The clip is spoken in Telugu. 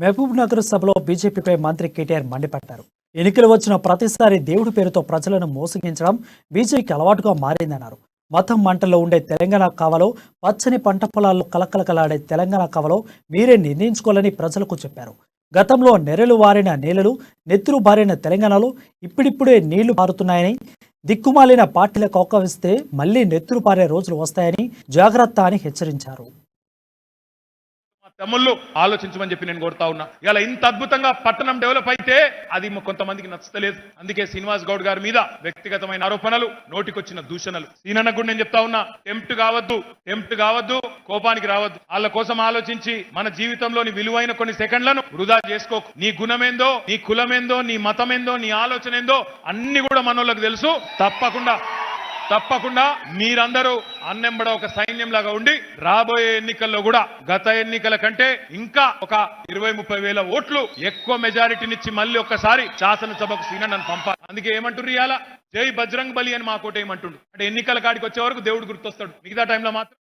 మహబూబ్ నగర్ సభలో బీజేపీపై మంత్రి కేటీఆర్ మండిపడ్డారు. ఎన్నికలు వచ్చిన ప్రతిసారి దేవుడి పేరుతో ప్రజలను మోసగించడం బీజేపీకి అలవాటుగా మారిందన్నారు. మతం మంటల్లో ఉండే తెలంగాణ కావాలో, పచ్చని పంట పొలాల్లో కలకలకలాడే తెలంగాణ కావాలో మీరే నిర్ణయించుకోవాలని ప్రజలకు చెప్పారు. గతంలో నెరలు వారిన నేలలు, నెత్తురు బారిన తెలంగాణలో ఇప్పుడిప్పుడే నీళ్లు పారుతున్నాయని, దిక్కుమాలిన పార్టీలకు అవకాశిస్తే మళ్లీ నెత్తురు పారే రోజులు వస్తాయని జాగ్రత్త అని హెచ్చరించారు. తమ్ముళ్ళు ఆలోచించమని చెప్పి నేను కోరుతా ఉన్నా. ఇలా ఇంత అద్భుతంగా పట్టణం డెవలప్ అయితే అది కొంతమందికి నచ్చలేదు. అందుకే శ్రీనివాస్ గౌడ్ గారి మీద వ్యక్తిగతమైన ఆరోపణలు, నోటికొచ్చిన దూషణలు. ఈయనకు కూడా నేను చెప్తా ఉన్నా, టెంప్ట్ కావద్దు, కోపానికి రావద్దు. వాళ్ళ కోసం ఆలోచించి మన జీవితంలోని విలువైన కొన్ని సెకండ్లను వృధా చేసుకోకు. నీ గుణమేందో, నీ కులమేందో, నీ మతమేందో, నీ ఆలోచన ఏందో అన్ని కూడా మనోళ్ళకి తెలుసు. తప్పకుండా మీరందరూ అన్నెంబడ ఒక సైన్యం లాగా ఉండి రాబోయే ఎన్నికల్లో కూడా గత ఎన్నికల కంటే ఇంకా ఒక 20-30 వేల ఓట్లు ఎక్కువ మెజారిటీనిచ్చి మళ్ళీ ఒక్కసారి శాసనసభకు సీనన్నను పంపాలి. అందుకే ఏమంటున్నారు, ఇవాళ జై బజరంగ్ బలి అని మాకోట ఏమంటుండు అంటే ఎన్నికల కాడికి వచ్చే వరకు దేవుడు గుర్తొస్తాడు, మిగతా టైంలో మాత్రం